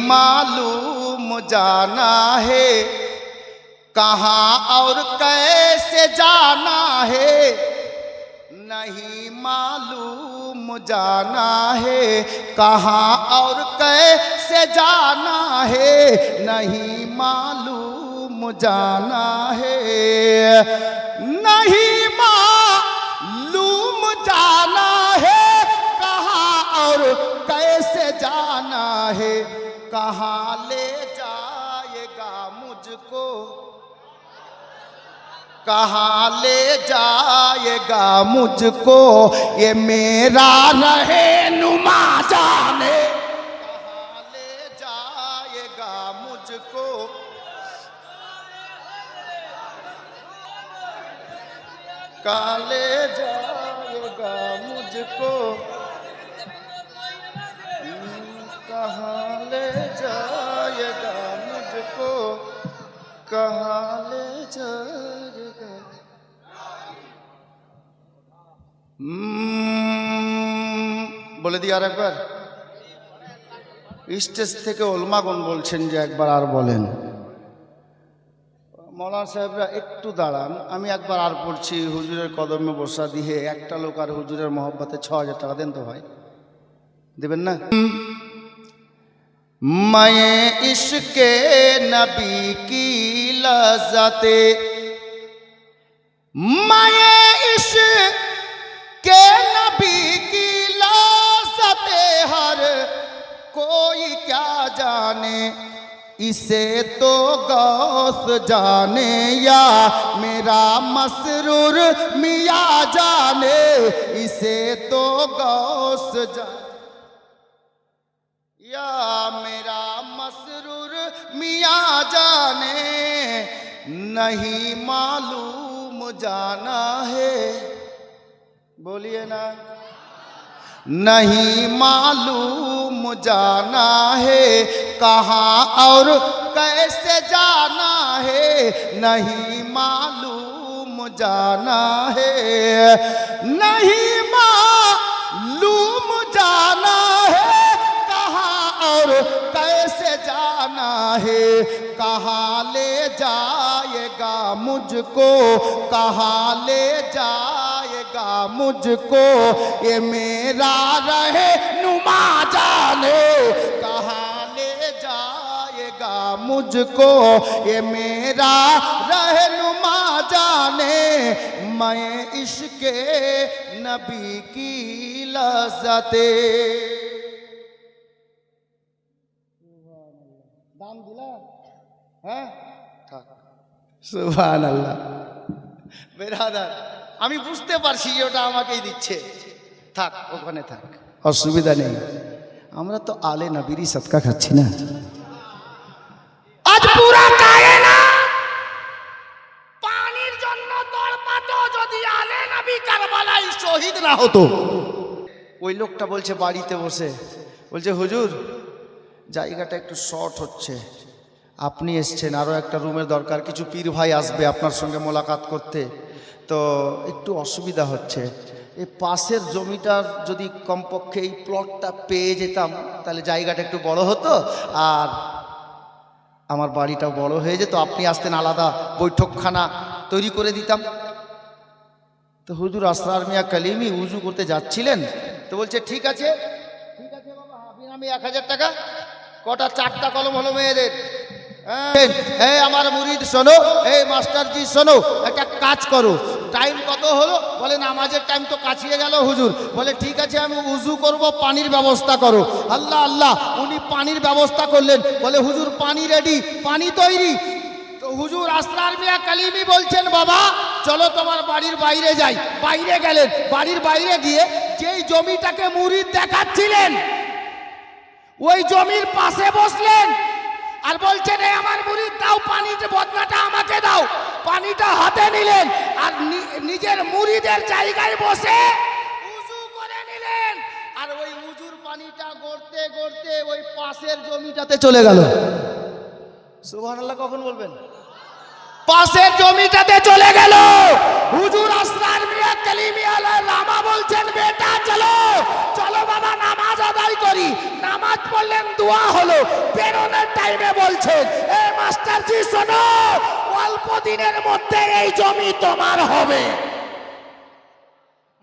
मालूम जाना है, कहाँ और कैसे जाना है, नहीं मालूम जाना है, कहाँ और कैसे जाना है, नहीं मालूम जाना है, नहीं मालूम जाना है, कहाँ और कैसे जाना है, कहाँ ले जाएगा मुझको, कहाँ ले जाएगा मुझको ये मेरा रहनुमा जाने, कहाँ ले जाएगा मुझको, कहाँ ले जाएगा मुझको, कहाँ ले जाएगा मुझको, कहाँ ले जाएगा। বলে দিই আর একবার, স্টেজ থেকে ওলমাগণ বলছেন যে একবার আর বলেন। মৌলানা সাহেবরা একটু দাঁড়ান, আমি একবার আর পড়ছি। হুজুরের কদমে বসা দিয়ে একটা লোক আর হুজুরের মহব্বতে 6000 টাকা দেন তো ভাই, দেবেন না? मैं इश्क़े नबी की लज़्ज़ते, मैं इश्क़े नबी की लज़्ज़ते हर कोई क्या जाने, इसे तो गौस जाने या मेरा मसरूर मियाँ जाने, इसे तो गौस जाने या मेरा मसरूर मियाँ जाने, नहीं मालूम जाना है, बोलिए ना, नहीं मालूम जाना है, कहाँ और कैसे जाना है, नहीं मालूम जाना है, नहीं मालूम जाना है, और कैसे जाना है, कहाँ ले जाएगा मुझको, कहाँ ले जाएगा मुझको ये मेरा रहनुमा जाने, कहाँ ले जाएगा मुझको ये मेरा रहनुमा जाने, मैं इश्क़े नबी की लज़्ज़ते। দাম দিলা? হ্যাঁ, থাক। সুবহানাল্লাহ। বেরাদার, আমি বুঝতে পারছি যে ওটা আমাকেই দিচ্ছে, থাক ওখানে থাক, অসুবিধা নেই। আমরা তো আলে নবীরই সদকা খাচ্ছি না। আজ পুরা কায়না পানির জন্য তড়পাতো, যদি আলে নবী কারবালায় শহীদ না হতো। ওই লোকটা বলছে বাড়িতে বসে, বলছে হুজুর জায়গাটা একটু শর্ট হচ্ছে, আপনি এসছেন, আরও একটা রুমের দরকার, কিছু পীর ভাই আসবে আপনার সঙ্গে মোলাকাত করতে, তো একটু অসুবিধা হচ্ছে, এই পাশের জমিটার যদি কমপক্ষে এই প্লটটা পেয়ে যেতাম তাহলে জায়গাটা একটু বড় হতো আর আমার বাড়িটাও বড় হয়ে যেত, আপনি আসতেন, আলাদা বৈঠকখানা তৈরি করে দিতাম। তো হুজুর আসরার মিয়া কালিমি উজু করতে যাচ্ছিলেন, তো বলছে ঠিক আছে ঠিক আছে বাবা, আমি 1000 টাকা, কটা 4টা কলম হলো মেয়েদের, এই আমার মুরিদ শোনো, এই মাস্টারজি শোনো, একটা কাজ করো, টাইম কত হলো? বলে নামাজের টাইম তো কাছিয়ে গেল হুজুর। বলে ঠিক আছে আমি উজু করব, পানির ব্যবস্থা করো। আল্লাহ আল্লাহ, উনি পানির ব্যবস্থা করলেন। বলে হুজুর পানি রেডি, পানি তৈরি। তো হুজুর আসরার মিয়া কালিমি বলছেন বাবা চলো তোমার বাড়ির বাইরে যাই। বাইরে গেলেন, বাড়ির বাইরে গিয়ে যেই জমিটাকে মুরিদ দেখাচ্ছিলেন ওই জমির পাশে বসলেন আর বলছেন এই আমার মুরিদ দাও পানির বদনাটা আমাকে দাও। পানিটা হাতে নিলেন আর নিজের মুরিদের জায়গায় বসে উযু করে নিলেন, আর ওই উযুর পানিটা গড়তে গড়তে ওই পাশের জমিটাতে চলে গেল। সুবহানাল্লাহ কখন বলবেন? পাশের জমিটাতে চলে গেল। হুজুর আসরার মিয়া কালিমি আলা রামা বলছেন বেটা চলো চলো বাবা নামাজ আদায় করি। নামাজ পড়লেন, দোয়া হলো, বেরোনোর টাইমে বলছেন এ মাস্টারজি শোনো, অল্প দিনের মধ্যে এই জমি তোমার হবে।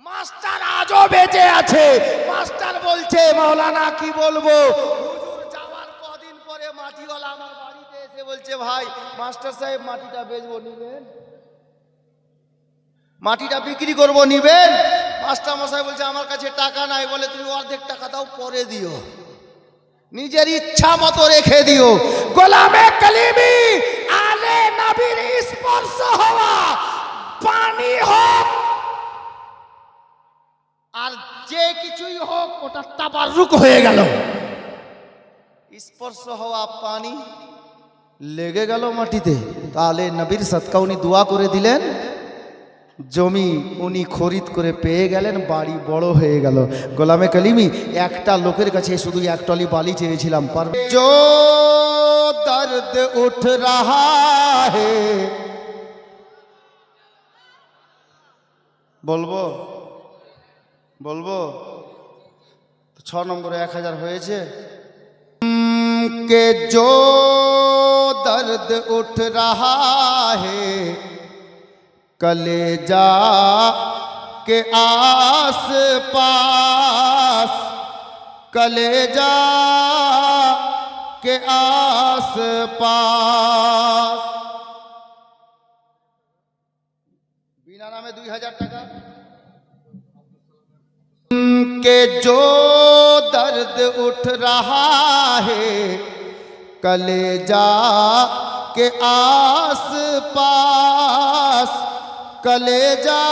মাস্টার আজও বেঁচে আছে। মাস্টার বলছে মাওলানা কি বলবো, হুজুর যাওয়ার কদিন পরে মাটিওয়ালা আমার বাড়িতে এসে বলছে ভাই মাস্টার সাহেব মাটিটা বেচবো, নিবেন? মাটিটা বিক্রি করবো, নিবেন? মাস্টার মশাই বলছে আমার কাছে টাকা নাই। বলে তুমি অর্ধেক টাকা দাও, পরে দিও, নিজের ইচ্ছা মতো রেখে দিও। গোলামে কালিমি আলে নবীর স্পর্শ হওয়া, পানি হোক আর যে কিছুই হোক ওটা তাবাররুক হয়ে গেল। স্পর্শ হওয়া পানি লেগে গেল মাটিতে, তাহলে নবীর সদকা উনি দোয়া করে দিলেন, জমি উনি খরিদ করে পেয়ে গেলেন, বাড়ি বড় হয়ে গেল। গোলামে কালিমি একটা লোকের কাছে শুধু এক টলি বালি চেয়েছিলাম, जो दर्द उठ रहा है, বলবো বলবো 6 নম্বরে 1000 হয়েছে। के जो दर्द उठ रहा है कलेजा के आस पास, कलेजा के आस पास। बिना नामे 2000 টাকা। के जो दर्द उठ रहा है कलेजा के आस पास, कलेजा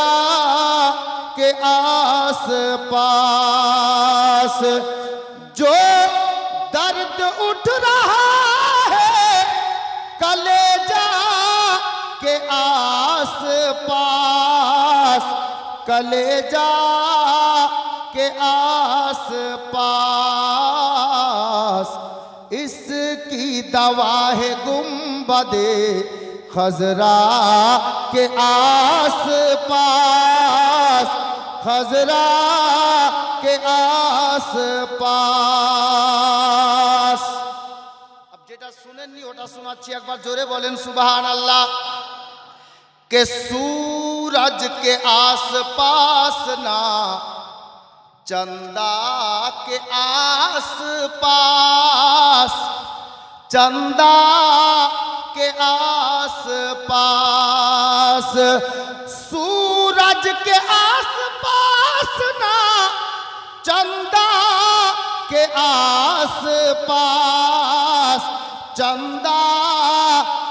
के आस पास। जो दर्द उठ रहा है कलेजा के आस पास, कलेजा के आस पास। इसकी दवा है गुंबदे खजरा के आस पास, खजरा के आस पास। अब जेटा सुनेनনি ওটা শোনাচ্ছি, একবার জোরে বলেন সুবহানাল্লাহ। के सूरज के आस पास ना चंदा के आस पास, चंदा के आस पास। सूरज के आस पास ना चंदा के आस पास, चंदा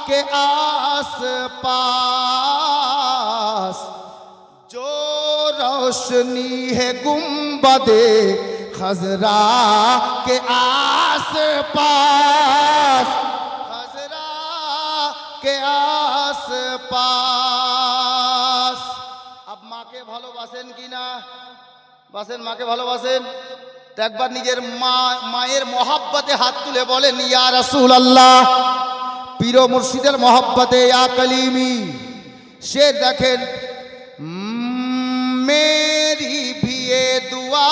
के आस पास। जो रोशनी है गुंबदे खजरा के आस पास, खजरा के आस पास। अब माँ के ভালোবাসেন কি না? বাসেন, মাকে ভালোবাসেন তো একবার নিজের মায়ের মহব্বতে হাত তুলে বলেন ইয়া রাসূলুল্লাহ। পীর মুর্শিদের মহব্বতে ইয়া কলিমি। শের দেখেন, मेरी भी ये दुआ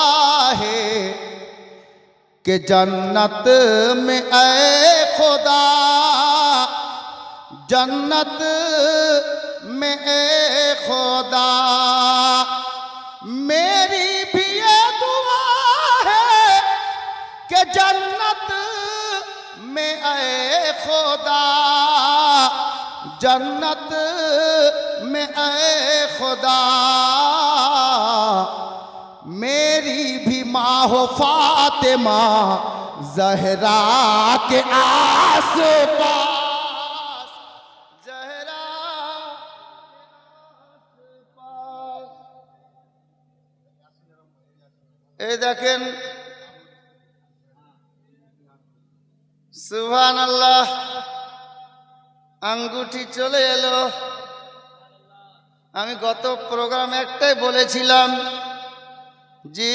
है कि जन्नत में ऐ खुदा, जन्नत में ऐ खुदा। मेरी भी ये दुआ है कि जन्नत में ऐ खुदा, जन्नत में ऐ खुदा। मेरी भी माँ हो फातिमा ज़हरा के आस पास, ज़हरा के पास। ए देखें সুবহানাল্লাহ, আঙ্গুঠি চলে এলো। আমি গত প্রোগ্রামে একটাই বলেছিলাম, জি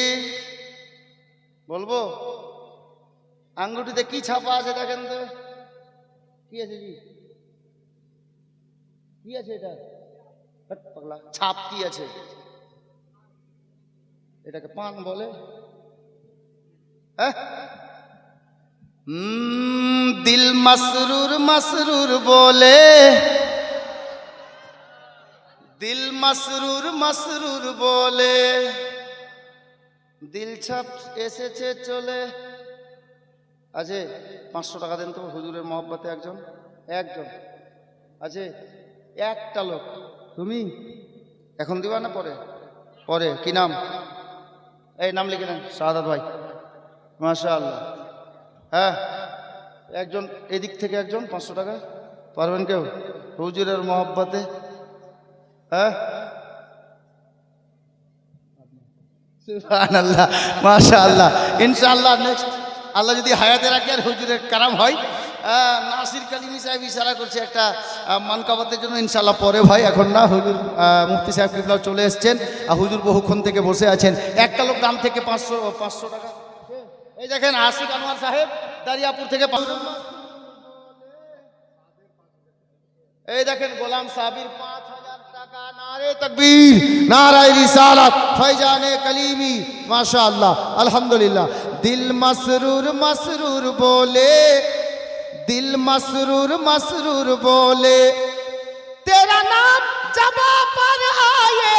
বলবো আঙ্গুঠিতে কি ছাপা আছে দেখেন তো, কি আছে জি, কি আছে এটা? পাগলা, ছাপ কি আছে? এটাকে পান বলে? হ্যাঁ, দিল মসরুর মসরুর বলে, দিল মসরুর মসরুর বলে, দিল ছাপ এসেছে চলে। আছে 500 টাকা দেন তো হুজুরের মহব্বতে। একজন আছে, একটা লোক। তুমি এখন দিবা না পরে? পরে কি নাম? এই নাম লিখে নেন, শাহাদাত ভাই। মাশাআল্লাহ। হ্যাঁ, একজন এদিক থেকে একজন 500 টাকা পারবেন কেউ হুজুরের মহব্বতে? হ্যাঁ, সুবহানাল্লাহ, মাশাআল্লাহ। ইনশাআল্লাহ নেক্সট আল্লাহ যদি হায়াতে রাখে আর হুজুরের কারাম হয়, নাসির কালিমি সাহেব ইশারা করছে একটা মানকাবাতের জন্য। ইনশাআল্লাহ পরে ভাই, এখন না। হুজুর মুফতি সাহেব কিবলাও চলে এসছেন আর হুজুর বহুক্ষণ থেকে বসে আছেন। একটা লোক দাম থেকে 500 টাকা। এই দেখেন আশিক আনোয়ার সাহেব দারিয়াপুর থেকে। এই দেখেন গোলাম সাবির 5000 টাকা। নারে তাকবীর, নারায়ে রিসালাত, ফয়জানে কলিমি। মাশাআল্লাহ, আলহামদুলিল্লাহ। দিল মসরুর মসরুর बोले, दिल मसरूर मसरूर बोले, तेरा नाम जब पर आए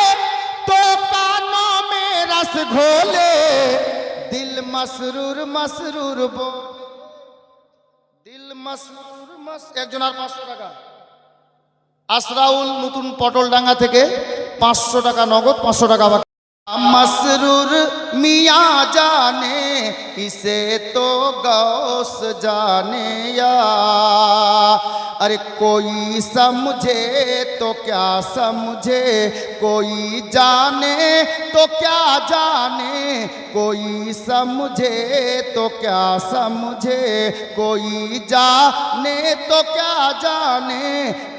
तो कानों में रस घोले। दिल मसरूर मसरूर बोले, दिल मसरूर मस। একজন আর 500 টাকা। আসরাউল নতুন পটলডাঙ্গা থেকে 500 টাকা নগদ, 500 টাকা বাকি। मसरूर मियाँ जाने इसे तो गौस जाने या, अरे कोई समझे तो क्या समझे, कोई जाने तो क्या जाने, कोई समझे तो क्या समझे, कोई जाने तो क्या जाने,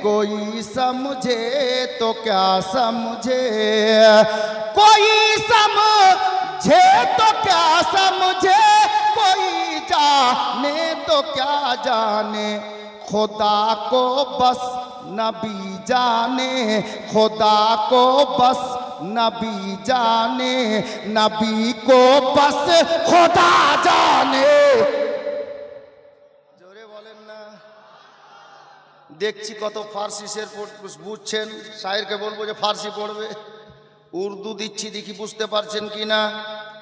कोई समझे तो क्या समझे, कोई समझे तो क्या समझे, कोई जाने तो क्या जाने, खुदा को बस नबी जाने, खुदा को बस नबी जाने, नबी को बस खुदा जाने। জোরে বলেন না। দেখছি কত ফার্সি শের বুঝছেন, শায়েরকে বলবো যে ফার্সি পড়বে। উর্দু দিচ্ছি, দেখি বুঝতে পারছেন কিনা।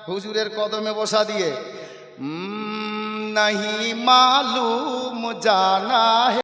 হুজুরের কদমে বসা দিয়ে, नहीं मालूम जाना है।